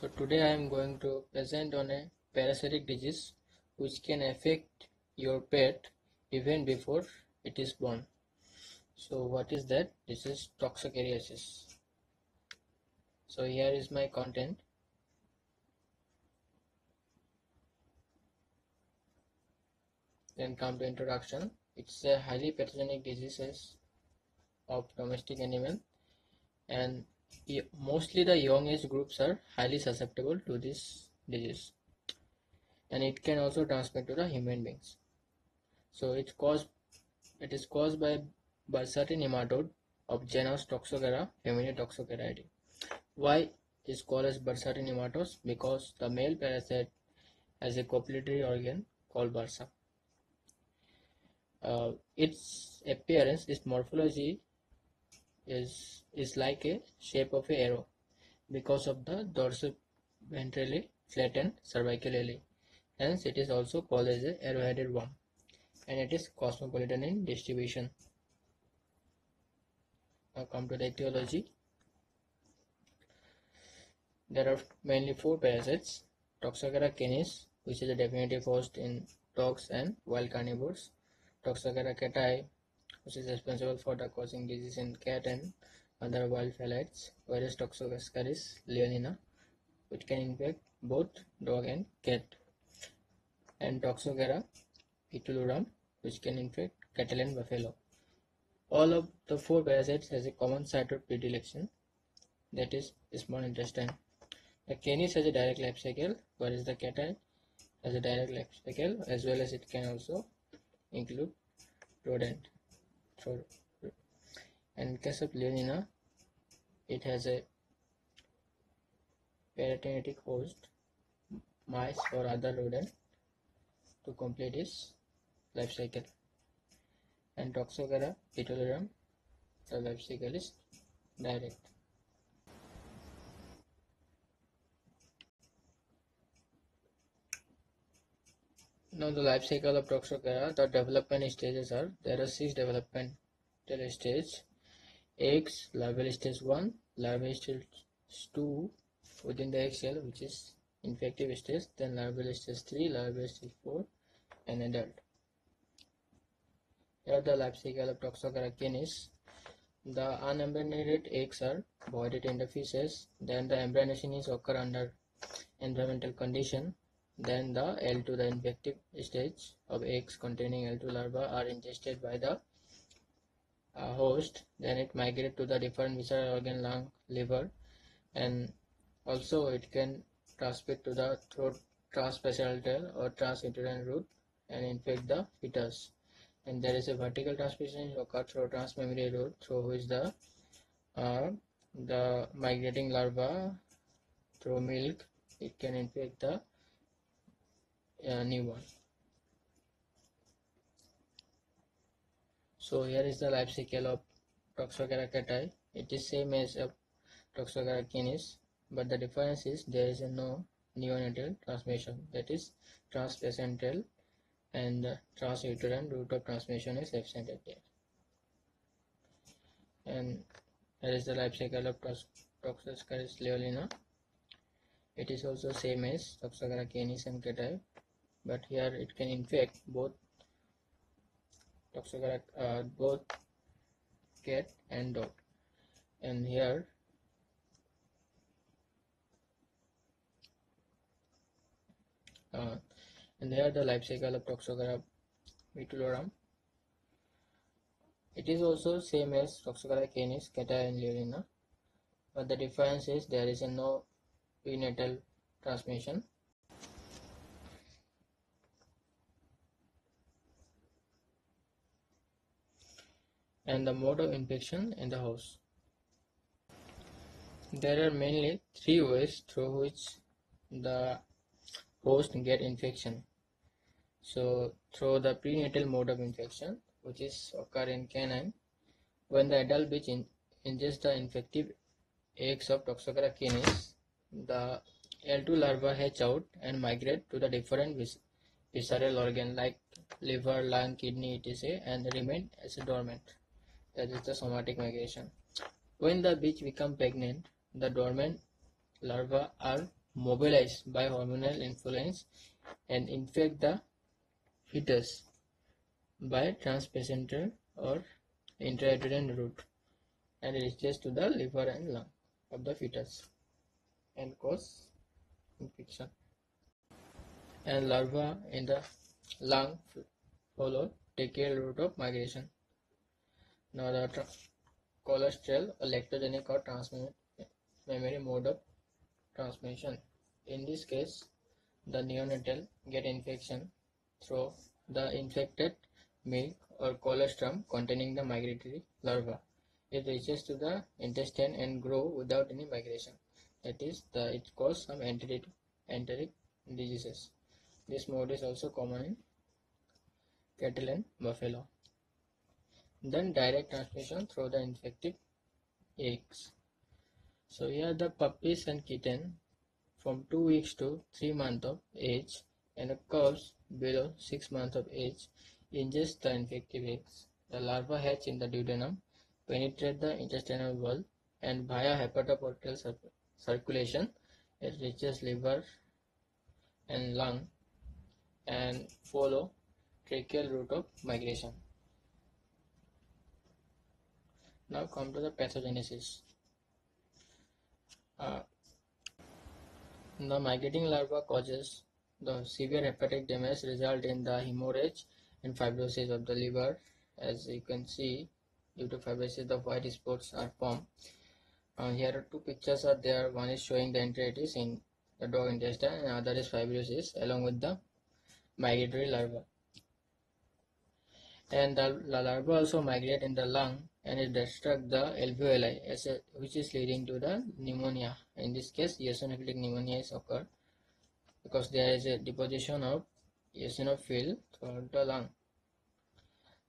So today I am going to present on a parasitic disease which can affect your pet even before it is born. So what is that? This is toxocariasis. So here is my content. Then come to introduction. It's a highly pathogenic disease of domestic animal, and mostly the young age groups are highly susceptible to this disease, and it can also transmit to the human beings. So it is caused by Bursati nematode of genus Toxocara, family Toxocariidae. Why is called as Bursati nematodes? Because the male parasite has a copulatory organ called bursa. Its appearance, its morphology is like a shape of an arrow because of the dorsoventrally flattened cervical hilly. Hence, it is also called as a arrow-headed worm, and it is cosmopolitan in distribution. Now come to the etiology. There are mainly four parasites: Toxocara canis, which is a definitive host in dogs and wild carnivores; Toxocara cati, which is responsible for the causing disease in cat and other wild phelides; whereas Toxoscaris leonina, which can infect both dog and cat; and Toxocara etulorum, which can infect cattle and buffalo. All of the four parasites has a common site of predilection, that is small intestine. The canis has a direct life cycle, whereas the cati has a direct life cycle, as well as it can also include rodent. And in case of leonina, it has a peritonitic host, mice or other rodent, to complete its life cycle. And Toxocara etulorum, the life cycle is direct. Now the life cycle of Toxocara, the development stages are, there are 6 developmental stages: eggs, larval stage 1, larval stage 2 within the egg shell, which is infective stage, then larval stage 3, larval stage 4, and adult. Here the life cycle of Toxocara canis. The unembryonated eggs are voided in the feces, then the embryonation is occur under environmental condition. Then the L2, the infective stage of eggs containing L2 larvae are ingested by the host. Then it migrates to the different visceral organ, lung, liver, and also it can transmit to the throat transpalatal or transuterine route and infect the fetus. And there is a vertical transmission occur through transmammary route, through which the migrating larva through milk, it can infect the newborn. So here is the life cycle of Toxocara cati. It is same as Toxocara canis, but the difference is there is no neonatal transmission, that is transplacental, and the transuterine route of transmission is absent there. And here is the life cycle of Toxoscaris leonina. It is also same as Toxocara canis and cati, but here it can infect both both cat and dog. And here the life cycle of Toxocara etulorum. It is also same as Toxocara canis, cati, and leonina, but the difference is there is no prenatal transmission. And the mode of infection in the host. There are mainly 3 ways through which the host get infection. So through the prenatal mode of infection, which is occur in canine, when the adult bitch ingests the infective eggs of Toxocara canis, the L2 larvae hatch out and migrate to the different visceral organ like liver, lung, kidney, etc., and remain as dormant. That is the somatic migration. When the bitch becomes pregnant, the dormant larvae are mobilize by hormonal influence and infect the fetus by transplacental or intrauterine route and reaches to the liver and lung of the fetus and cause infection. And larva in the lung follow tracheal route of migration. Now the cholesterol or lactogenic or transmammary mode of transmission. In this case, the neonatal get infection through the infected milk or colostrum containing the migratory larva. It reaches to the intestine and grow without any migration. That is, it causes some enteric diseases. This mode is also common in cattle and buffalo. Then direct transmission through the infected eggs. So here the puppies and kitten from 2 weeks to 3 months of age and the cubs below 6 months of age ingest the infected eggs. The larvae hatch in the duodenum, penetrate the intestinal wall, and via hepatoportal circulation it reaches liver and lung and follow tracheal route of migration. Now come to the pathogenesis. The migrating larva causes the severe hepatic damage, result in the hemorrhage and fibrosis of the liver. As you can see, due to fibrosis the white spots are formed. Here are two pictures are there. One is showing the enteritis in the dog intestine and other is fibrosis along with the migratory larva. And the larva also migrate in the lung and it destruct the alveoli, which is leading to the pneumonia. In this case, eosinophilic pneumonia is occurred because there is a deposition of eosinophil throughout the lung.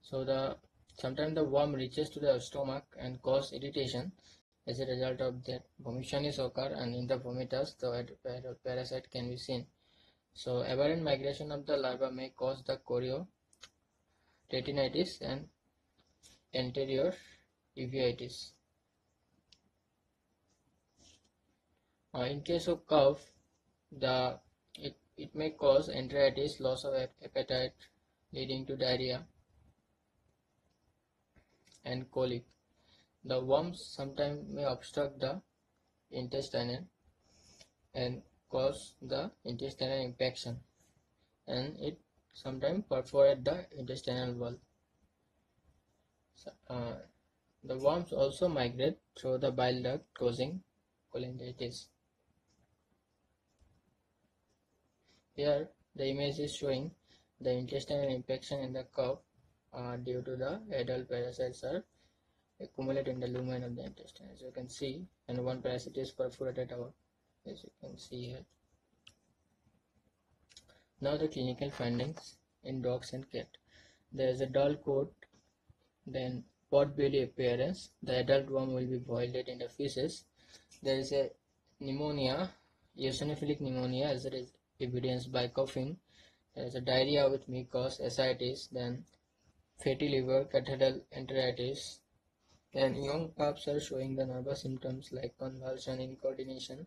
So sometimes the worm reaches to the stomach and cause irritation. As a result of that, vomition is occur, and in the vomitus the parasite can be seen. So aberrant migration of the larva may cause the chorioretinitis and anterior uveitis. In case of cough, it may cause enteritis, loss of appetite, leading to diarrhea and colic. The worms sometimes may obstruct the intestine and cause the intestinal infection, and it sometimes perforate the intestinal wall. The worms also migrate through the bile duct, causing cholangitis. Here the image is showing the intestinal infection in the cow due to the adult parasites are accumulate in the lumen of the intestine, as you can see, and one parasite is perforated out, as you can see here. Now the clinical findings in dogs and cat. There is a dull coat, then pot belly appearance. The adult worm will be boiled in the feces. There is a pneumonia, eosinophilic pneumonia, as it is evidenced by coughing. There is a diarrhea with mucus, ascites, then fatty liver, cathedral enteritis. And young pups are showing the nervous symptoms like convulsion, incoordination.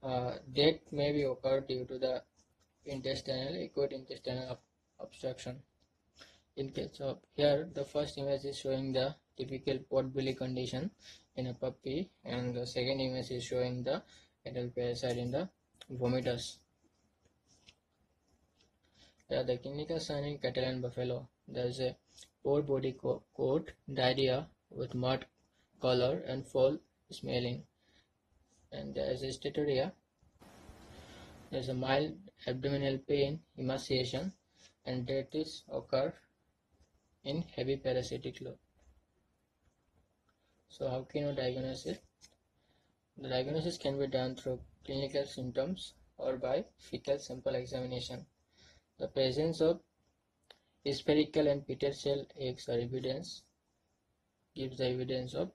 Death may be occurred due to the acute intestinal obstruction. In case of here, the first image is showing the typical pot belly condition in a puppy, and the second image is showing the adult parasite in the vomitus. The clinical sign in cattle and buffalo. There is a poor body coat, diarrhea with mud color and foul smelling, and there is a steatorrhea. There is a mild abdominal pain, emaciation, and death is occur in heavy parasitic load. So how can you diagnose it? The diagnosis can be done through clinical symptoms or by fecal sample examination. The presence of spherical and petered-shell eggs are gives the evidence of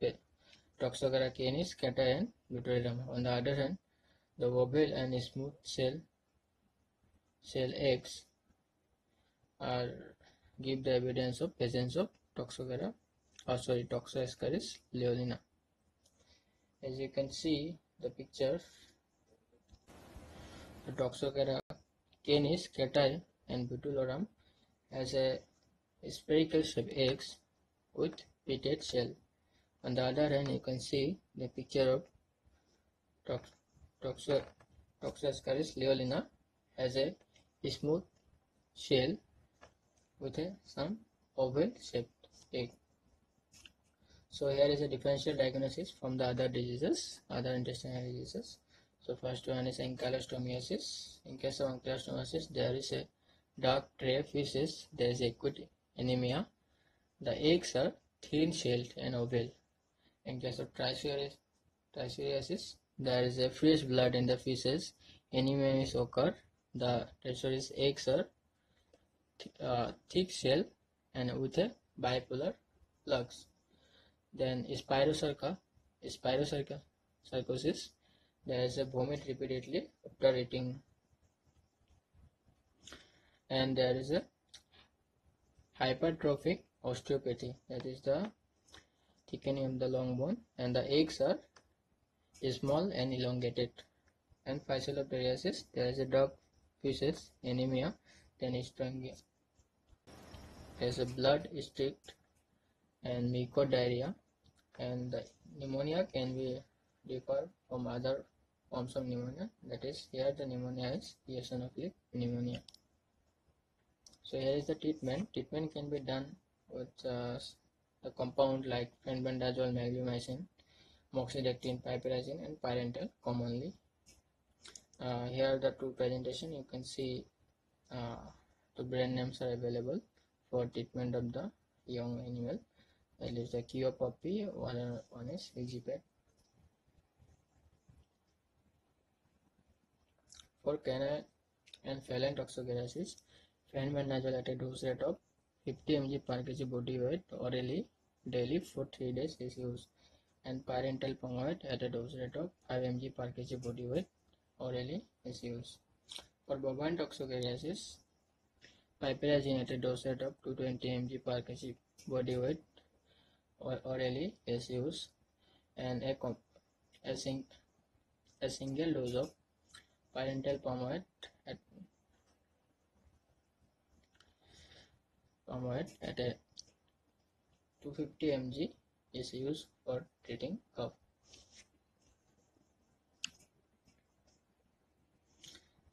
Toxocara canis, cata and Butyridium. On the other hand, the ovale and smooth shell eggs give the evidence of presence of Toxoascaris leonina. As you can see the picture, The Toxocara canis, Cati, and Butylorum has a spherical shaped eggs with pitted shell. On the other hand, you can see the picture of Toxoscaris leolina has a smooth shell with some oval shaped egg. So here is a differential diagnosis from the other diseases, other intestinal diseases. So first one is ankylostomiasis. In case of ankylostomiasis, there is a dark tray feces, there is acute anemia. The eggs are thin-shelled and oval. In case of trichuriasis, there is a fresh blood in the feces. Anemia is occur. The trichuriasis eggs are thick shell and with a bipolar plugs. Then spirocercosis, there is a vomit repeatedly after eating, and there is a hypertrophic osteopathy, that is the thickening of the long bone, and the eggs are small and elongated. And physaloteriasis, there is a dark feces, anemia, then hysteria, there is a blood streaked and mucodiarrhea, and the pneumonia can be differ from other forms of pneumonia, that is here the pneumonia is eosinophilic pneumonia. So here is the treatment. Treatment can be done with a compound like fenbendazole, meglumycin, moxidectin, piperazine, and pyrantel commonly. Here are the two presentation. You can see the brand names are available for treatment of the young animal. That is the Kio puppy, one is Vigipet. For canine and feline toxocariasis, fenbendazole at a dose rate of 50 mg per kg body weight orally daily for 3 days is used, and parental pomoate at a dose rate of 5 mg per kg body weight orally is used. For bovine toxocariasis, piperazine at a dose rate of 220 mg per kg body weight orally is used, and a single dose of parental pomoate at a 250 mg is used for treating cough.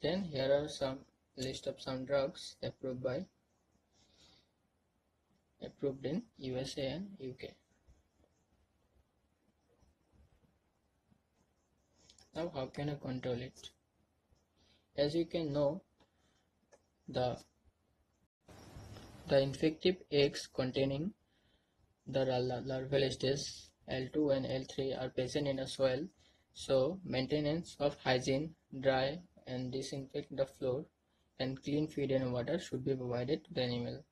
Then here are some list of some drugs approved in USA and UK. Now how can I control it? As you can know, the infective eggs containing the larval stage L2 and L3 are present in a soil, so maintenance of hygiene, dry and disinfect the floor, and clean feed and water should be provided to the animal,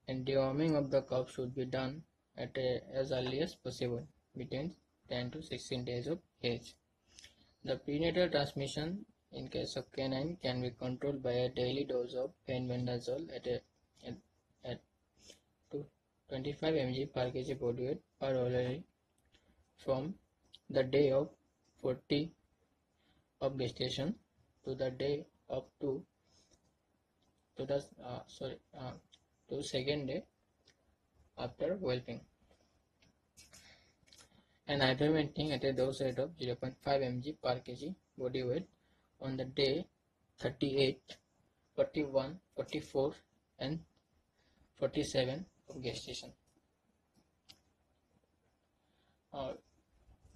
and deworming of the cow should be done at as early as possible, between 10 to 16 days of age. The prenatal transmission in case of canine can be controlled by a daily dose of fenbendazole at 25 mg per kg body weight per orally from the day of 40 of gestation to the day of to second day after whelping, and ivermectin at a dose rate of 0.5 mg per kg body weight on the day 38, 41, 44 and 47 of gestation.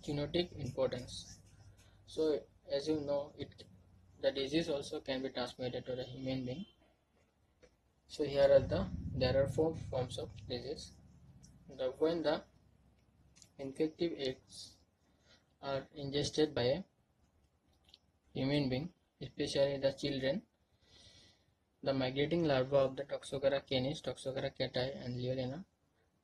Genotypic importance. So as you know, the disease also can be transmitted to the human being. So here are there are 4 forms of disease. When the infective eggs are ingested by a human being, especially the children, the migrating larva of the Toxocara canis, Toxocara cati and Leolina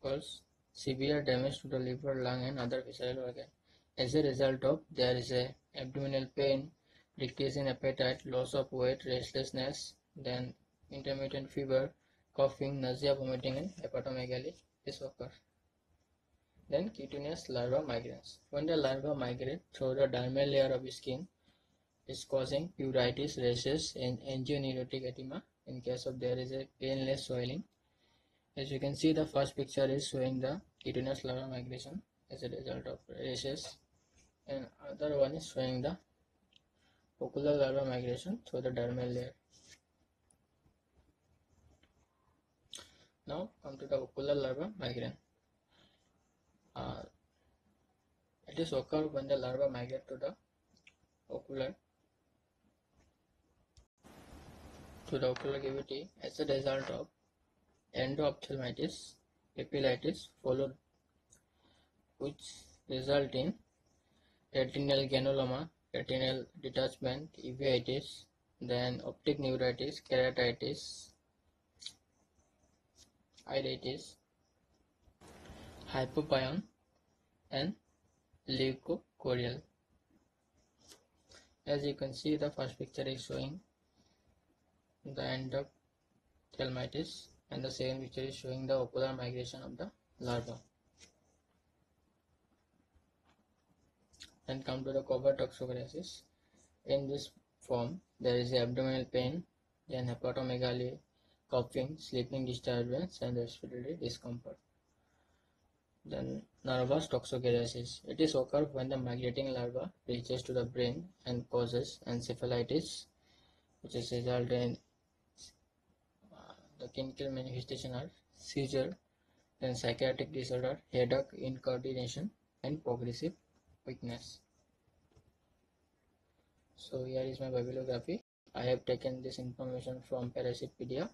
cause severe damage to the liver, lung and other visceral organs. As a result of, there is a abdominal pain, decrease in appetite, loss of weight, restlessness, then intermittent fever, coughing, nausea, vomiting and hepatomegaly is occur. Then cutaneous larva migrants. When the larva migrate through the dermal layer of skin, is causing pruritus, rashes, and angioneurotic edema in case of there is a painless swelling. As you can see, the first picture is showing the cutaneous larva migration as a result of rashes, and other one is showing the ocular larva migration through the dermal layer. Now come to the ocular larva migrant. It is occur when the larva migrate to the ocular cavity as a result of endophthalmitis, papillitis, followed which result in retinal granuloma, retinal detachment, uveitis, then optic neuritis, keratitis, iritis, hypopyon, and leukocoryal. As you can see, the first picture is showing the endophthalmitis, and the second picture is showing the ocular migration of the larva. And come to the covert toxocariasis. In this form, there is abdominal pain, then hepatomegaly, coughing, sleeping disturbance, and respiratory discomfort. Then nervous toxocariasis. It is occur when the migrating larva reaches to the brain and causes encephalitis, which is result in the clinical manifestation are seizure, then psychiatric disorder, headache, incoordination, and progressive weakness. So here is my bibliography. I have taken this information from Parasitpedia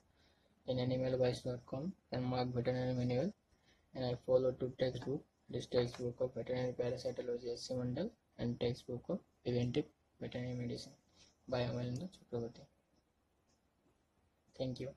in animalwise.com and Mark Veterinary Manual, and I follow two textbook. This textbook of veterinary parasitology S.C. Mandal and textbook of preventive veterinary medicine by Amalendra Chakraborty. Thank you.